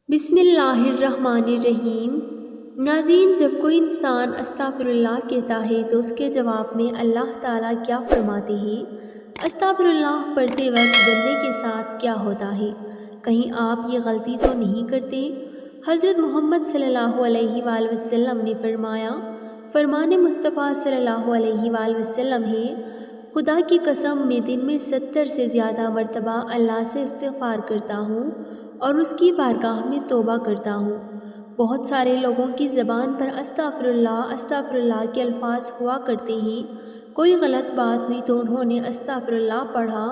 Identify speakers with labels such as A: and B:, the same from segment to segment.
A: بسم اللہ الرحمن الرحیم۔ ناظرین، جب کوئی انسان استغفر اللہ کہتا ہے تو اس کے جواب میں اللہ تعالیٰ کیا فرماتے ہیں؟ استغفر اللہ پڑھتے وقت بندے کے ساتھ کیا ہوتا ہے؟ کہیں آپ یہ غلطی تو نہیں کرتے؟ حضرت محمد صلی اللہ علیہ وآلہ وسلم نے فرمایا، فرمان مصطفیٰ صلی اللہ علیہ وآلہ وسلم ہے، خدا کی قسم میں دن میں 70 سے زیادہ مرتبہ اللہ سے استغفار کرتا ہوں اور اس کی بارگاہ میں توبہ کرتا ہوں۔ بہت سارے لوگوں کی زبان پر استغفر اللہ کے الفاظ ہوا کرتے ہیں۔ کوئی غلط بات ہوئی تو انہوں نے استغفر اللہ پڑھا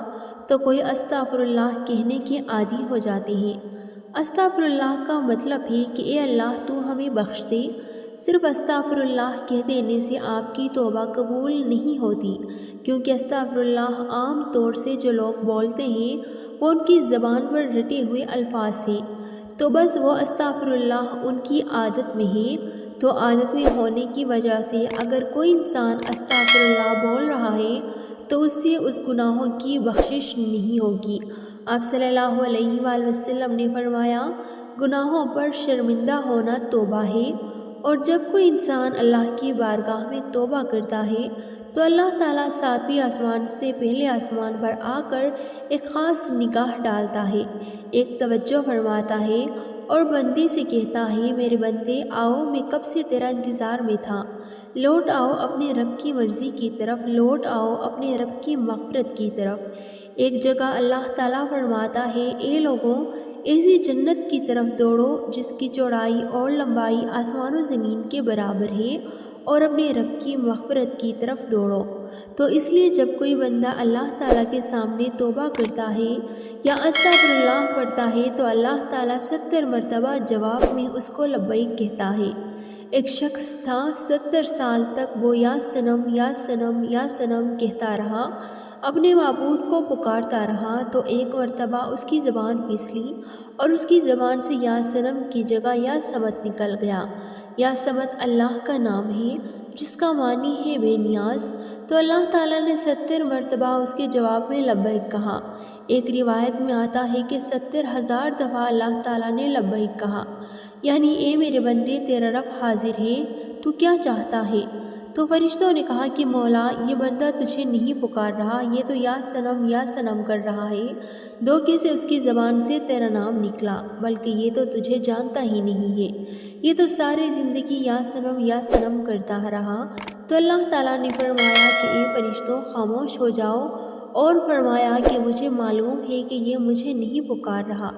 A: تو کوئی استغفر اللہ کہنے کے عادی ہو جاتے ہیں۔ استغفر اللہ کا مطلب ہے کہ اے اللہ تو ہمیں بخش دے۔ صرف استغفر اللہ کہہ دینے سے آپ کی توبہ قبول نہیں ہوتی، کیونکہ استغفر اللہ عام طور سے جو لوگ بولتے ہیں وہ ان کی زبان پر رٹے ہوئے الفاظ ہیں، تو بس وہ استغفر اللہ ان کی عادت میں ہے۔ تو عادت میں ہونے کی وجہ سے اگر کوئی انسان استغفر اللہ بول رہا ہے تو اس سے اس گناہوں کی بخشش نہیں ہوگی۔ آپ صلی اللہ علیہ وآلہ وسلم نے فرمایا، گناہوں پر شرمندہ ہونا توبہ ہے، اور جب کوئی انسان اللہ کی بارگاہ میں توبہ کرتا ہے تو اللہ تعالیٰ 7ویں آسمان سے پہلے آسمان پر آ کر ایک خاص نگاہ ڈالتا ہے، ایک توجہ فرماتا ہے اور بندے سے کہتا ہے، میرے بندے آؤ، میں کب سے تیرا انتظار میں تھا، لوٹ آؤ اپنے رب کی مرضی کی طرف، لوٹ آؤ اپنے رب کی مغفرت کی طرف۔ ایک جگہ اللہ تعالیٰ فرماتا ہے، اے لوگوں، ایسی جنت کی طرف دوڑو جس کی چوڑائی اور لمبائی آسمان و زمین کے برابر ہے، اور اپنے رب کی مغفرت کی طرف دوڑو۔ تو اس لیے جب کوئی بندہ اللہ تعالیٰ کے سامنے توبہ کرتا ہے یا استغفر اللہ پڑھتا ہے تو اللہ تعالیٰ 70 مرتبہ جواب میں اس کو لبیک کہتا ہے۔ ایک شخص تھا، 70 سال تک وہ یا صنم یا صنم یا صنم کہتا رہا، اپنے معبود کو پکارتا رہا، تو ایک مرتبہ اس کی زبان پھسلی اور اس کی زبان سے یا صنم کی جگہ یا صمد نکل گیا۔ یا صمد اللہ کا نام ہے جس کا معنی ہے بے نیاز۔ تو اللہ تعالیٰ نے 70 مرتبہ اس کے جواب میں لبیک کہا۔ ایک روایت میں آتا ہے کہ 70,000 دفعہ اللہ تعالیٰ نے لبیک کہا، یعنی اے میرے بندے، تیرا رب حاضر ہے، تو کیا چاہتا ہے؟ تو فرشتوں نے کہا کہ مولا، یہ بندہ تجھے نہیں پکار رہا، یہ تو یا صنم کر رہا ہے، دھوکے سے اس کی زبان سے تیرا نام نکلا، بلکہ یہ تو تجھے جانتا ہی نہیں ہے، یہ تو ساری زندگی یا صنم کرتا رہا۔ تو اللہ تعالیٰ نے فرمایا کہ اے فرشتوں، خاموش ہو جاؤ، اور فرمایا کہ مجھے معلوم ہے کہ یہ مجھے نہیں پکار رہا،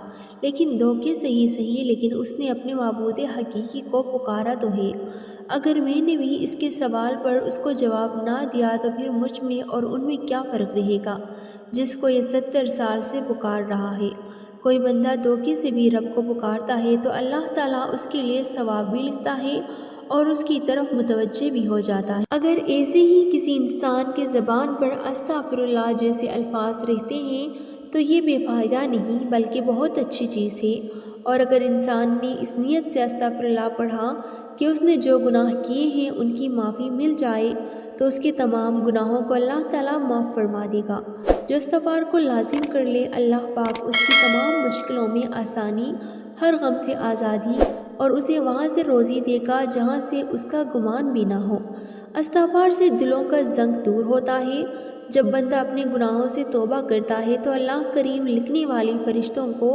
A: لیکن دھوکے سے ہی صحیح، لیکن اس نے اپنے معبود حقیقی کو پکارا تو ہے۔ اگر میں نے بھی اس کے سوال پر اس کو جواب نہ دیا تو پھر مجھ میں اور ان میں کیا فرق رہے گا جس کو یہ 70 سال سے پکار رہا ہے۔ کوئی بندہ دھوکے سے بھی رب کو پکارتا ہے تو اللہ تعالیٰ اس کے لیے ثواب بھی لکھتا ہے اور اس کی طرف متوجہ بھی ہو جاتا ہے۔ اگر ایسے ہی کسی انسان کے زبان پر استغفر اللہ جیسے الفاظ رہتے ہیں تو یہ بے فائدہ نہیں بلکہ بہت اچھی چیز ہے، اور اگر انسان نے اس نیت سے استغفر اللہ پڑھا کہ اس نے جو گناہ کیے ہیں ان کی معافی مل جائے تو اس کے تمام گناہوں کو اللہ تعالیٰ معاف فرما دے گا۔ جو استغفار کو لازم کر لے، اللہ پاک اس کی تمام مشکلوں میں آسانی، ہر غم سے آزادی اور اسے وہاں سے روزی دے گا جہاں سے اس کا گمان بھی نہ ہو۔ استغفار سے دلوں کا زنگ دور ہوتا ہے۔ جب بندہ اپنے گناہوں سے توبہ کرتا ہے تو اللہ کریم لکھنے والے فرشتوں کو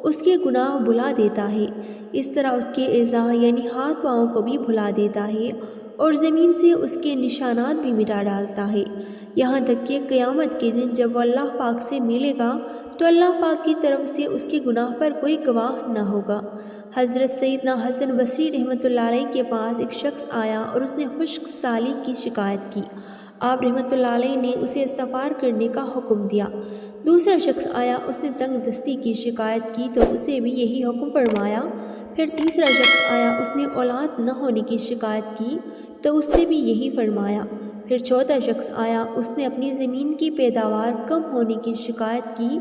A: اس کے گناہ بھلا دیتا ہے، اس طرح اس کے اعضاء یعنی ہاتھ پاؤں کو بھی بھلا دیتا ہے اور زمین سے اس کے نشانات بھی مٹا ڈالتا ہے، یہاں تک کہ قیامت کے دن جب وہ اللہ پاک سے ملے گا تو اللہ پاک کی طرف سے اس کے گناہ پر کوئی گواہ نہ ہوگا۔ حضرت سیدنا حسن بصری رحمۃ اللہ علیہ کے پاس ایک شخص آیا اور اس نے خشک سالی کی شکایت کی۔ آپ رحمۃ اللہ علیہ نے اسے استغفار کرنے کا حکم دیا۔ دوسرا شخص آیا، اس نے تنگ دستی کی شکایت کی تو اسے بھی یہی حکم فرمایا۔ پھر تیسرا شخص آیا، اس نے اولاد نہ ہونے کی شکایت کی تو اس سے بھی یہی فرمایا۔ پھر چوتھا شخص آیا، اس نے اپنی زمین کی پیداوار کم ہونے کی شکایت کی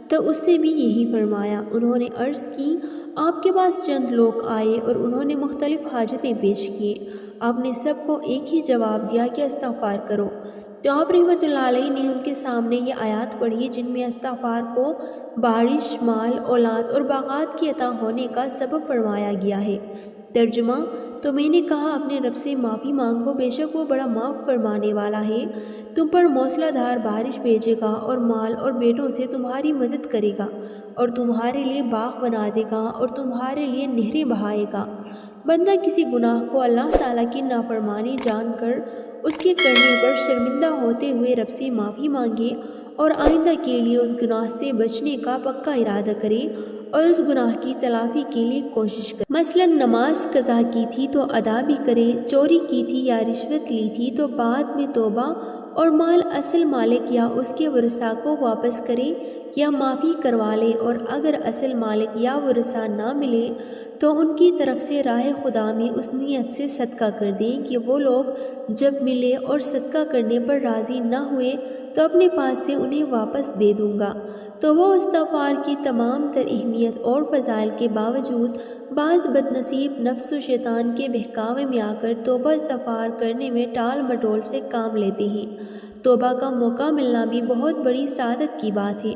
A: تو اس سے بھی یہی فرمایا۔ انہوں نے عرض کی، آپ کے پاس چند لوگ آئے اور انہوں نے مختلف حاجتیں پیش کیے، آپ نے سب کو ایک ہی جواب دیا کہ استغفار کرو۔ تو آپ رحمۃ اللہ علیہ نے ان کے سامنے یہ آیات پڑھی جن میں استغفار کو بارش، مال، اولاد اور باغات کی عطا ہونے کا سبب فرمایا گیا ہے۔ ترجمہ: تو میں نے کہا اپنے رب سے معافی مانگو، بے شک وہ بڑا معاف فرمانے والا ہے، تم پر موسلا دھار بارش بھیجے گا اور مال اور بیٹوں سے تمہاری مدد کرے گا اور تمہارے لیے باغ بنا دے گا اور تمہارے لیے نہریں بہائے گا۔ بندہ کسی گناہ کو اللہ تعالیٰ کی نافرمانی جان کر اس کے کرنے پر شرمندہ ہوتے ہوئے رب سے معافی مانگے اور آئندہ کے لیے اس گناہ سے بچنے کا پکا ارادہ کرے اور اس گناہ کی تلافی کے لیے کوشش کرے۔ مثلا نماز قضا کی تھی تو ادا بھی کرے، چوری کی تھی یا رشوت لی تھی تو بعد میں توبہ اور مال اصل مالک یا اس کے ورثاء کو واپس کرے یا معافی کروا لے، اور اگر اصل مالک یا ورثاء نہ ملے تو ان کی طرف سے راہ خدا میں اس نیت سے صدقہ کر دیں کہ وہ لوگ جب ملے اور صدقہ کرنے پر راضی نہ ہوئے تو اپنے پاس سے انہیں واپس دے دوں گا۔ توبہ و استغفار کی تمام تر اہمیت اور فضائل کے باوجود بعض بد نصیب نفس و شیطان کے بہکاوے میں آ کر توبہ استغفار کرنے میں ٹال مٹول سے کام لیتے ہیں۔ توبہ کا موقع ملنا بھی بہت بڑی سعادت کی بات ہے۔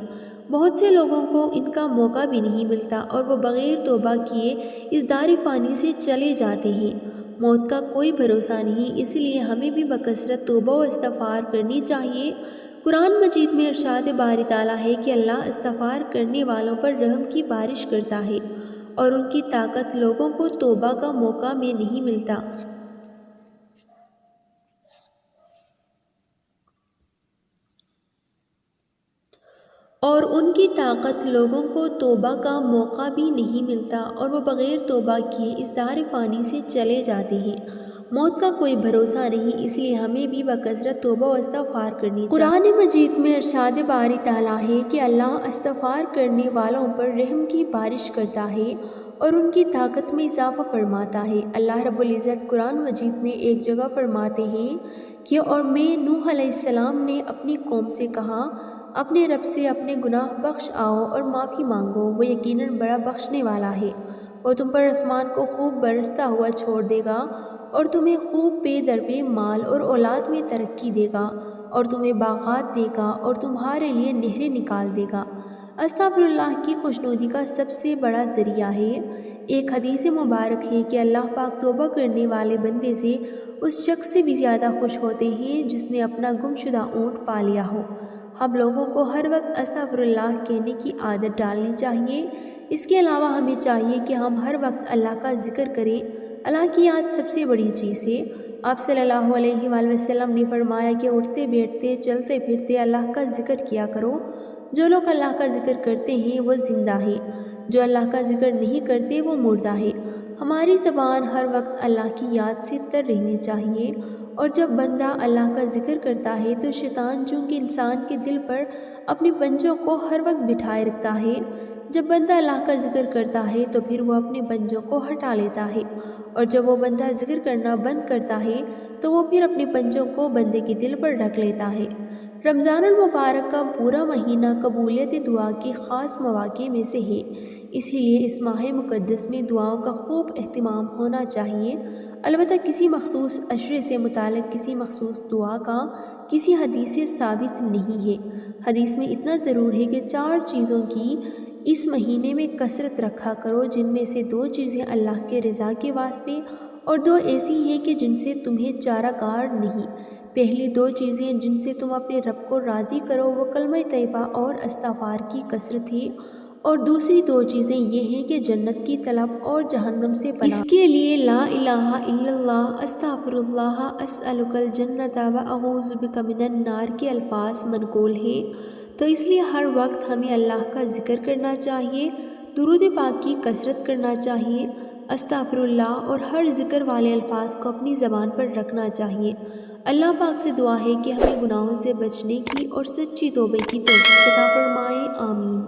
A: بہت سے لوگوں کو ان کا موقع بھی نہیں ملتا اور وہ بغیر توبہ کیے اس دار فانی سے چلے جاتے ہیں۔ موت کا کوئی بھروسہ نہیں، اس لیے ہمیں بھی بکثرت توبہ و استغفار کرنی چاہیے۔ قرآن مجید میں ارشاد باری تعالیٰ ہے کہ اللہ استغفار کرنے والوں پر رحم کی بارش کرتا ہے اور ان کی طاقت لوگوں کو توبہ کا موقع میں نہیں ملتا۔ اور ان کی طاقت لوگوں کو توبہ کا موقع بھی نہیں ملتا اور وہ بغیر توبہ کیے اس دار فانی سے چلے جاتے ہیں۔ موت کا کوئی بھروسہ نہیں، اس لیے ہمیں بھی بکثرت توبہ و استغفار کرنی چاہیے۔ قرآن مجید میں ارشاد باری تعالیٰ ہے کہ اللہ استغفار کرنے والوں پر رحم کی بارش کرتا ہے اور ان کی طاقت میں اضافہ فرماتا ہے۔ اللہ رب العزت قرآن مجید میں ایک جگہ فرماتے ہیں کہ اور میں نوح علیہ السلام نے اپنی قوم سے کہا، اپنے رب سے اپنے گناہ بخش آؤ اور معافی مانگو، وہ یقیناً بڑا بخشنے والا ہے۔ وہ تم پر آسمان کو خوب برستا ہوا چھوڑ دے گا اور تمہیں خوب پے در پے مال اور اولاد میں ترقی دے گا اور تمہیں باغات دے گا اور تمہارے لیے نہریں نکال دے گا۔ استغفر اللہ کی خوشنودی کا سب سے بڑا ذریعہ ہے۔ ایک حدیث مبارک ہے کہ اللہ پاک توبہ کرنے والے بندے سے اس شخص سے بھی زیادہ خوش ہوتے ہیں جس نے اپنا گم شدہ اونٹ پا لیا ہو۔ ہم لوگوں کو ہر وقت استغفر اللہ کہنے کی عادت ڈالنی چاہیے۔ اس کے علاوہ ہمیں چاہیے کہ ہم ہر وقت اللہ کا ذکر کریں۔ اللہ کی یاد سب سے بڑی چیز ہے۔ آپ صلی اللہ علیہ وآلہ وسلم نے فرمایا کہ اٹھتے بیٹھتے چلتے پھرتے اللہ کا ذکر کیا کرو۔ جو لوگ اللہ کا ذکر کرتے ہیں وہ زندہ ہے، جو اللہ کا ذکر نہیں کرتے وہ مردہ ہے۔ ہماری زبان ہر وقت اللہ کی یاد سے تر رہنی چاہیے، اور جب بندہ اللہ کا ذکر کرتا ہے تو شیطان چونکہ انسان کے دل پر اپنے پنجوں کو ہر وقت بٹھائے رکھتا ہے، جب بندہ اللہ کا ذکر کرتا ہے تو پھر وہ اپنے پنجوں کو ہٹا لیتا ہے، اور جب وہ بندہ ذکر کرنا بند کرتا ہے تو وہ پھر اپنے پنجوں کو بندے کے دل پر رکھ لیتا ہے۔ رمضان المبارک کا پورا مہینہ قبولیت دعا کے خاص مواقع میں سے ہے، اسی لیے اس ماہ مقدس میں دعاؤں کا خوب اہتمام ہونا چاہیے۔ البتہ کسی مخصوص عشرے سے متعلق کسی مخصوص دعا کا کسی حدیث سے ثابت نہیں ہے۔ حدیث میں اتنا ضرور ہے کہ 4 چیزوں کی اس مہینے میں کثرت رکھا کرو، جن میں سے 2 چیزیں اللہ کے رضا کے واسطے اور 2 ایسی ہیں کہ جن سے تمہیں چارہ کار نہیں۔ پہلی 2 چیزیں جن سے تم اپنے رب کو راضی کرو وہ کلمہ طیبہ اور استغفار کی کثرت ہے، اور دوسری 2 چیزیں یہ ہیں کہ جنت کی طلب اور جہنم سے پناہ۔ اس کے لیے لا الہ الا اللہ، استغفر اللہ، اسألک الجنۃ و اعوذ بک من النار کے الفاظ منقول ہیں، تو اس لیے ہر وقت ہمیں اللہ کا ذکر کرنا چاہیے، درود پاک کی کثرت کرنا چاہیے، استغفر اللہ اور ہر ذکر والے الفاظ کو اپنی زبان پر رکھنا چاہیے۔ اللہ پاک سے دعا ہے کہ ہمیں گناہوں سے بچنے کی اور سچی توبے کی توفیق عطا فرمائے، آمین۔